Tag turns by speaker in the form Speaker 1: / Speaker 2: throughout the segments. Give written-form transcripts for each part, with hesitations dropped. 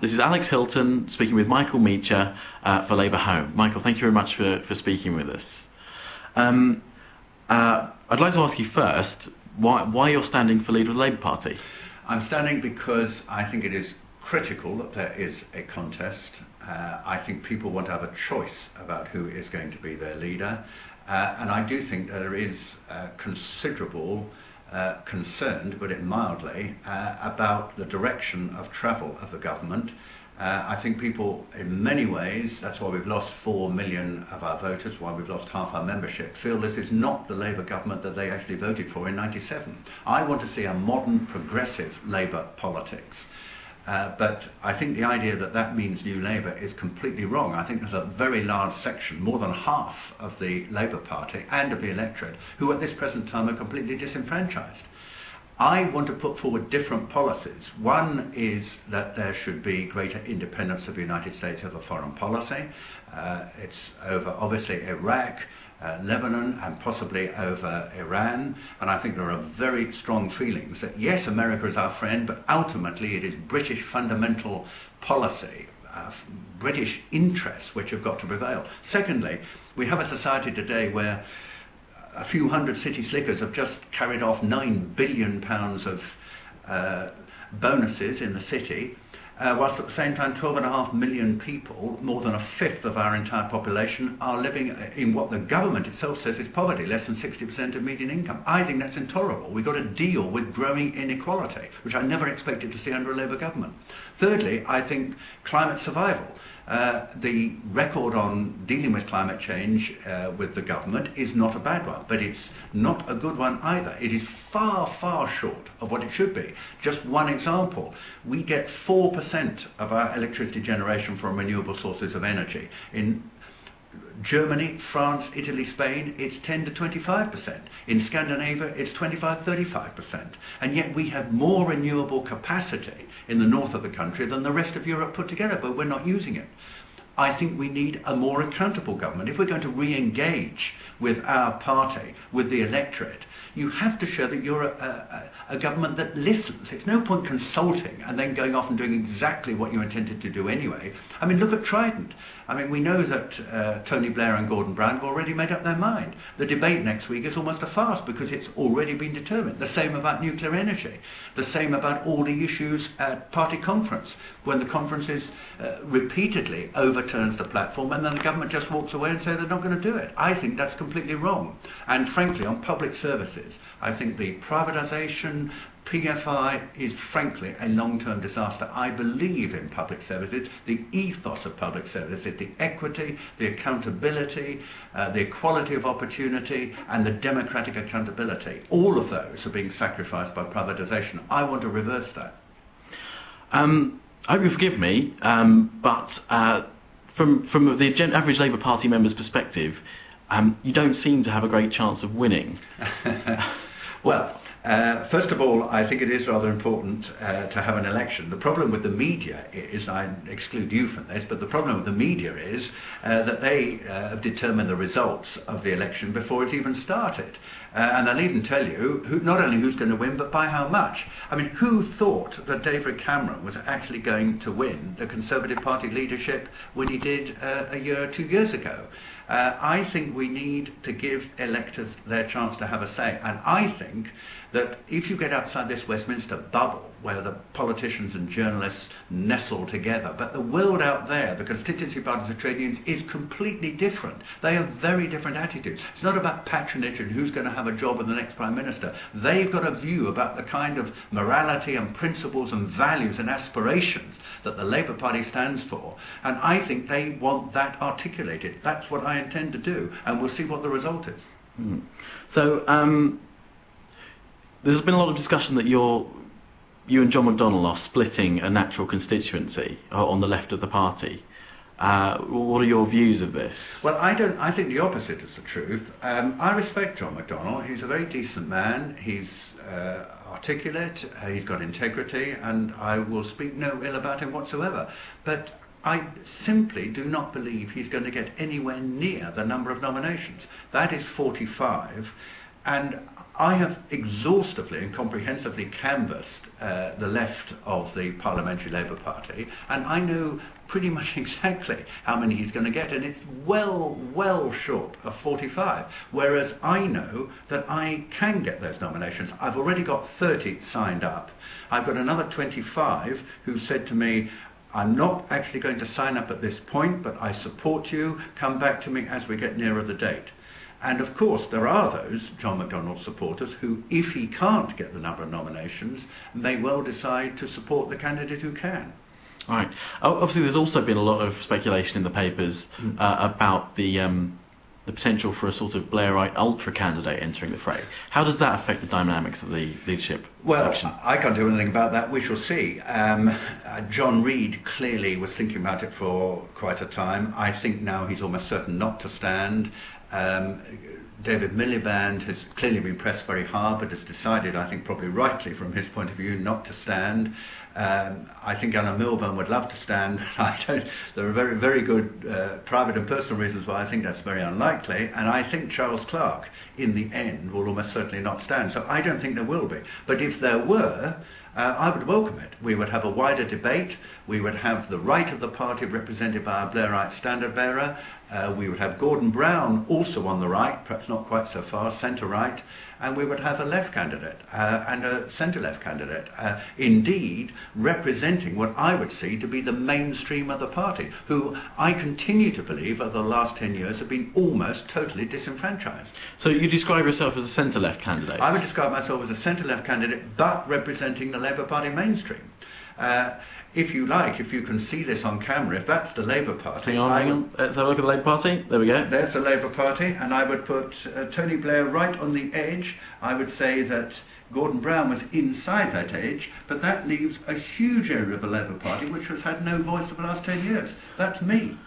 Speaker 1: This is Alex Hilton speaking with Michael Meacher for Labourhome. Michael, thank you very much for speaking with us. I'd like to ask you first why you're standing for leader of the Labour Party.
Speaker 2: I'm standing because I think it is critical that there is a contest. I think people want to have a choice about who is going to be their leader, and I do think there is considerable concern, to put it mildly, about the direction of travel of the government. I think people, in many ways, that's why we've lost 4 million of our voters, why we've lost half our membership, feel this is not the Labour government that they actually voted for in '97. I want to see a modern, progressive Labour politics. But I think the idea that that means New Labour is completely wrong. I think there's a very large section, more than half of the Labour Party and of the electorate, who at this present time are completely disenfranchised. I want to put forward different policies. One is that there should be greater independence of the United States as a foreign policy. It's over, obviously, Iraq, Lebanon, and possibly over Iran. And I think there are very strong feelings that, yes, America is our friend, but ultimately it is British fundamental policy, British interests which have got to prevail. Secondly, we have a society today where a few hundred city slickers have just carried off £9 billion of bonuses in the city, whilst at the same time 12.5 million people, more than a fifth of our entire population, are living in what the government itself says is poverty, less than 60% of median income. I think that's intolerable. We've got to deal with growing inequality, which I never expected to see under a Labour government. Thirdly, I think climate survival. The record on dealing with climate change with the government is not a bad one, but it's not a good one either. It is far, far short of what it should be. Just one example, we get 4% of our electricity generation from renewable sources of energy. In Germany, France, Italy, Spain, it's 10 to 25%. In Scandinavia, it's 25-35%. And yet we have more renewable capacity in the north of the country than the rest of Europe put together, but we're not using it. I think we need a more accountable government. If we're going to re-engage with our party, with the electorate, you have to show that you're a government that listens. It's no point consulting and then going off and doing exactly what you intended to do anyway. I mean, look at Trident. I mean, we know that Tony Blair and Gordon Brown have already made up their mind. The debate next week is almost a farce because it's already been determined. The same about nuclear energy. The same about all the issues at party conference, when the conferences repeatedly overturns the platform and then the government just walks away and says they're not going to do it. I think that's completely wrong. And frankly, on public services, I think the privatisation, PFI is frankly a long-term disaster. I believe in public services, the ethos of public services, the equity, the accountability, the equality of opportunity and the democratic accountability. All of those are being sacrificed by privatisation. I want to reverse that.
Speaker 1: I hope you forgive me, but from the average Labour Party member's perspective, you don't seem to have a great chance of winning.
Speaker 2: Well, first of all, I think it is rather important to have an election. The problem with the media is, I exclude you from this, but the problem with the media is that they determine the results of the election before it even started. And they'll even tell you not only who's going to win, but by how much. I mean, who thought that David Cameron was actually going to win the Conservative Party leadership when he did a year or 2 years ago? I think we need to give electors their chance to have a say. And I think that if you get outside this Westminster bubble, where the politicians and journalists nestle together, but the world out there, the constituency parties and trade unions, is completely different. They have very different attitudes. It's not about patronage and who's going to have a job in the next Prime Minister. They've got a view about the kind of morality and principles and values and aspirations that the Labour Party stands for. And I think they want that articulated. That's what I intend to do, and we'll see what the result is.
Speaker 1: So there's been a lot of discussion that you and John McDonnell are splitting a natural constituency on the left of the party. What are your views of this?
Speaker 2: Well, I think the opposite is the truth. I respect John McDonnell. He's a very decent man. He's articulate. He's got integrity, and I will speak no ill about him whatsoever. But I simply do not believe he's going to get anywhere near the number of nominations. That is 45. And I have exhaustively and comprehensively canvassed the left of the Parliamentary Labour Party, and I know pretty much exactly how many he's going to get, and it's well short of 45, whereas I know that I can get those nominations. I've already got 30 signed up. I've got another 25 who said to me, I'm not actually going to sign up at this point, but I support you. Come back to me as we get nearer the date. And of course, there are those John McDonnell supporters who, if he can't get the number of nominations, may well decide to support the candidate who can.
Speaker 1: Right. Obviously, there's also been a lot of speculation in the papers about the potential for a sort of Blairite ultra candidate entering the fray. How does that affect the dynamics of the leadership
Speaker 2: Well,
Speaker 1: election?
Speaker 2: I can't do anything about that. We shall see. John Reid clearly was thinking about it for quite a time. I think now he's almost certain not to stand. David Miliband has clearly been pressed very hard, but has decided, I think probably rightly from his point of view, not to stand. I think Anna Milburn would love to stand. There are very good private and personal reasons why I think that's very unlikely, and I think Charles Clarke, in the end, will almost certainly not stand. So I don't think there will be. But if there were, I would welcome it. We would have a wider debate. We would have the right of the party represented by a Blairite standard bearer. We would have Gordon Brown also on the right, perhaps not quite so far, centre-right, and we would have a left candidate and a centre-left candidate, indeed representing what I would see to be the mainstream of the party, who I continue to believe over the last 10 years have been almost totally disenfranchised.
Speaker 1: So you describe yourself as a centre-left candidate?
Speaker 2: I would describe myself as a centre-left candidate, but representing the Labour Party mainstream. If you like, if you can see this on camera, if that's the Labour Party...
Speaker 1: Hang on. Let's have a look at the Labour Party. There we go.
Speaker 2: There's the Labour Party, and I would put Tony Blair right on the edge. I would say that Gordon Brown was inside that edge, but that leaves a huge area of the Labour Party which has had no voice for the last 10 years. That's me.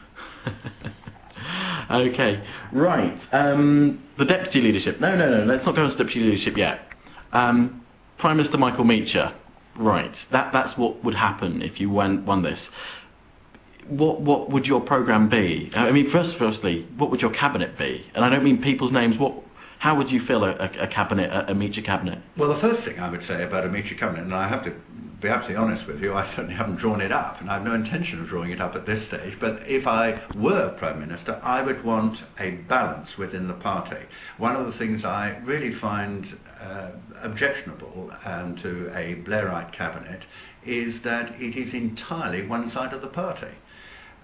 Speaker 1: Okay, right. The deputy leadership. No, let's not go into deputy leadership yet. Prime Minister Michael Meacher. Right, that's what would happen if you won this. What would your programme be? I mean, firstly, what would your cabinet be? And I don't mean people's names. How would you fill a cabinet, a Meacher cabinet?
Speaker 2: Well, the first thing I would say about a Meacher cabinet, and I have to be absolutely honest with you, I certainly haven't drawn it up, and I have no intention of drawing it up at this stage, but if I were Prime Minister, I would want a balance within the party. One of the things I really find objectionable to a Blairite cabinet is that it is entirely one side of the party.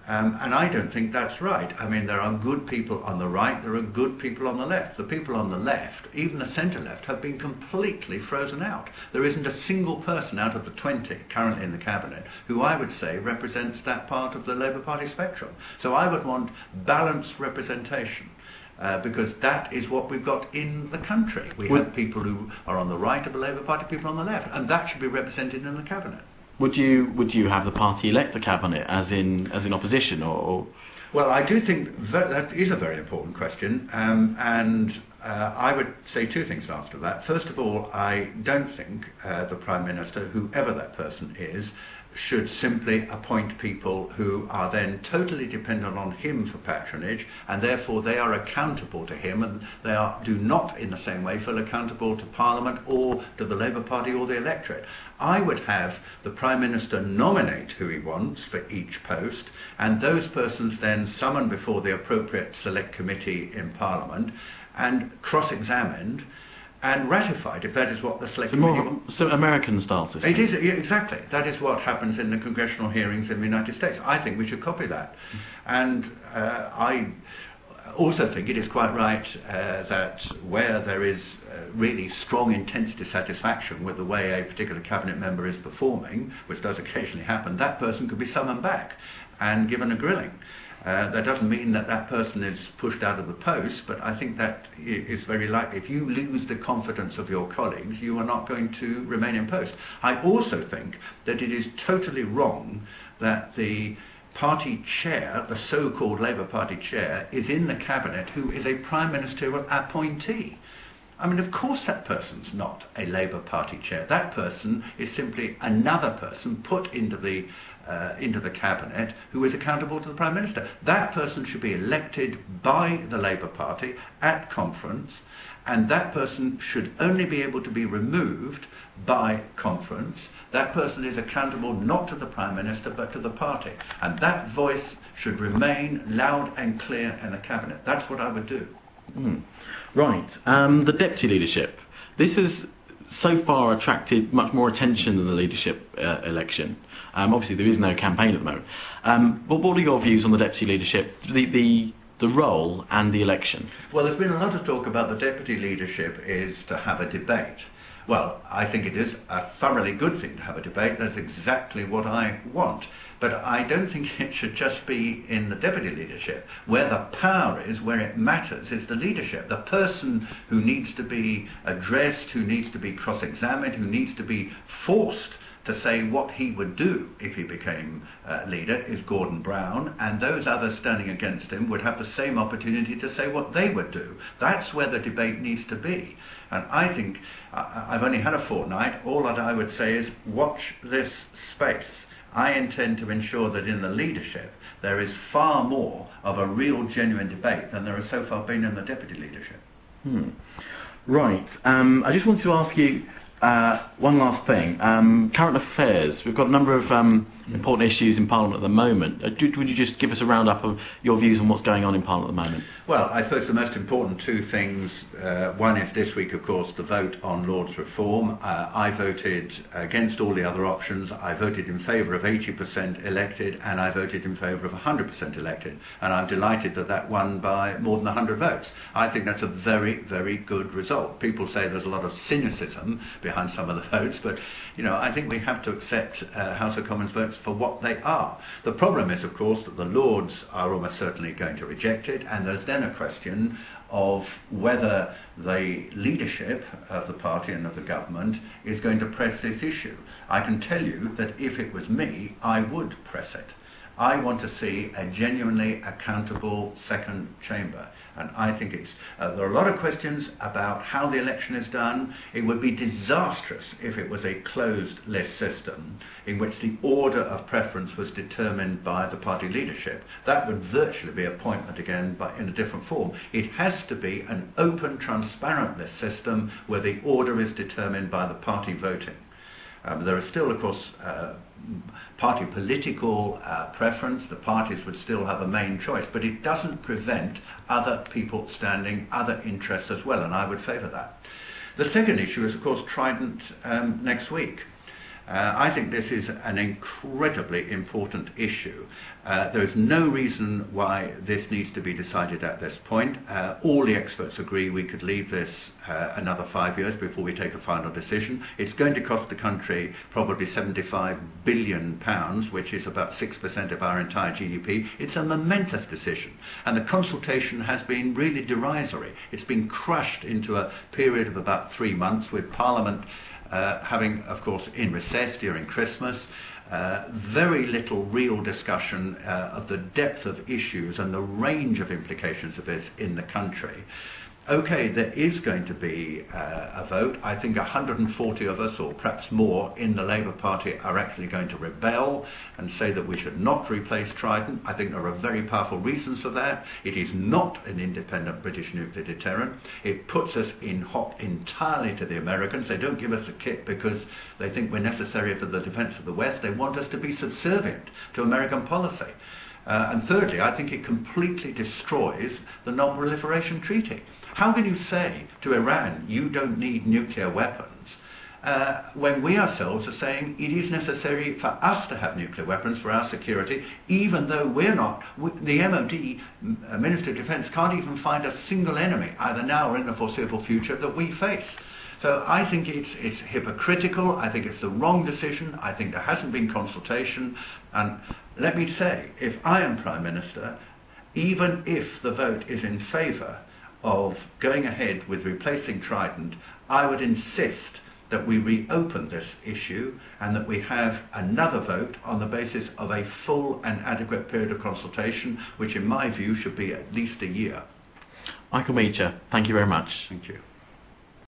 Speaker 2: And I don't think that's right. I mean, there are good people on the right, there are good people on the left. The people on the left, even the centre-left, have been completely frozen out. There isn't a single person out of the 20 currently in the cabinet who I would say represents that part of the Labour Party spectrum. So I would want balanced representation. Because that is what we've got in the country. We have people who are on the right of the Labour Party, people on the left, and that should be represented in the cabinet.
Speaker 1: Would you have the party elect the cabinet as in opposition, or?
Speaker 2: Well, I do think that is a very important question, and I would say two things after that. First of all, I don't think the Prime Minister, whoever that person is, should simply appoint people who are then totally dependent on him for patronage, and therefore they are accountable to him, and they do not in the same way feel accountable to Parliament or to the Labour Party or the electorate. I would have the Prime Minister nominate who he wants for each post, and those persons then summoned before the appropriate select committee in Parliament and cross-examined and ratified, if that is what the select committee wants.
Speaker 1: So American style system.
Speaker 2: It is, exactly. That is what happens in the congressional hearings in the United States. I think we should copy that. And I also think it is quite right that where there is really strong, intense dissatisfaction with the way a particular cabinet member is performing, which does occasionally happen, that person could be summoned back and given a grilling. That doesn't mean that that person is pushed out of the post, but I think that is very likely. If you lose the confidence of your colleagues, you are not going to remain in post. I also think that it is totally wrong that the party chair, the so-called Labour Party chair, is in the cabinet who is a prime ministerial appointee. I mean, of course that person's not a Labour Party chair. That person is simply another person put into the cabinet who is accountable to the Prime Minister. That person should be elected by the Labour Party at conference, and that person should only be able to be removed by conference. That person is accountable not to the Prime Minister but to the party, and that voice should remain loud and clear in the Cabinet. That's what I would do.
Speaker 1: Right. The deputy leadership. This has so far attracted much more attention than the leadership election. Obviously, there is no campaign at the moment. But what are your views on the deputy leadership, the role and the election?
Speaker 2: Well, there's been a lot of talk about the deputy leadership is to have a debate. Well, I think it is a thoroughly good thing to have a debate. That's exactly what I want. But I don't think it should just be in the deputy leadership. Where the power is, where it matters, is the leadership. The person who needs to be addressed, who needs to be cross-examined, who needs to be forced to say what he would do if he became leader is Gordon Brown, and those others standing against him would have the same opportunity to say what they would do. That's where the debate needs to be. And I think, I've only had a fortnight, all that I would say is watch this space. I intend to ensure that in the leadership there is far more of a real genuine debate than there has so far been in the deputy leadership.
Speaker 1: Right. I just wanted to ask you one last thing. Current affairs. We've got a number of important issues in Parliament at the moment. Would you just give us a roundup of your views on what's going on in Parliament at the moment?
Speaker 2: Well, I suppose the most important two things, one is this week, of course, the vote on Lord's reform. I voted against all the other options. I voted in favour of 80% elected, and I voted in favour of 100% elected. And I'm delighted that that won by more than 100 votes. I think that's a very, very good result. People say there's a lot of cynicism behind some of the votes, but you know, I think we have to accept House of Commons votes for what they are. The problem is, of course, that the Lords are almost certainly going to reject it, and there's then a question of whether the leadership of the party and of the government is going to press this issue. I can tell you that if it was me, I would press it. I want to see a genuinely accountable second chamber. And I think it's, there are a lot of questions about how the election is done. It would be disastrous if it was a closed list system in which the order of preference was determined by the party leadership. That would virtually be appointment again, but in a different form. It has to be an open, transparent list system where the order is determined by the party voting. There is still, of course, party political preference. The parties would still have a main choice, but it doesn't prevent other people standing, other interests as well, and I would favour that. The second issue is, of course, Trident next week. I think this is an incredibly important issue. There is no reason why this needs to be decided at this point. All the experts agree we could leave this another 5 years before we take a final decision. It's going to cost the country probably £75 billion, which is about 6% of our entire GDP. It's a momentous decision, and the consultation has been really derisory. It's been crushed into a period of about 3 months, with Parliament having, of course, in recess during Christmas. Very little real discussion of the depth of issues and the range of implications of this in the country. Okay, there is going to be a vote. I think 140 of us, or perhaps more, in the Labour Party are actually going to rebel and say that we should not replace Trident. I think there are very powerful reasons for that. It is not an independent British nuclear deterrent. It puts us in hot entirely to the Americans. They don't give us a kit because they think we're necessary for the defence of the West. They want us to be subservient to American policy. And thirdly, I think it completely destroys the Non-Proliferation Treaty. How can you say to Iran, you don't need nuclear weapons, when we ourselves are saying it is necessary for us to have nuclear weapons for our security, even though we're not, the MOD, Minister of Defence, can't even find a single enemy, either now or in the foreseeable future, that we face. So I think it's hypocritical. I think it's the wrong decision. I think there hasn't been consultation. And let me say, if I am Prime Minister, even if the vote is in favour of going ahead with replacing Trident, I would insist that we reopen this issue and that we have another vote on the basis of a full and adequate period of consultation, which in my view should be at least a year.
Speaker 1: Michael Meacher, thank you very much.
Speaker 2: Thank you.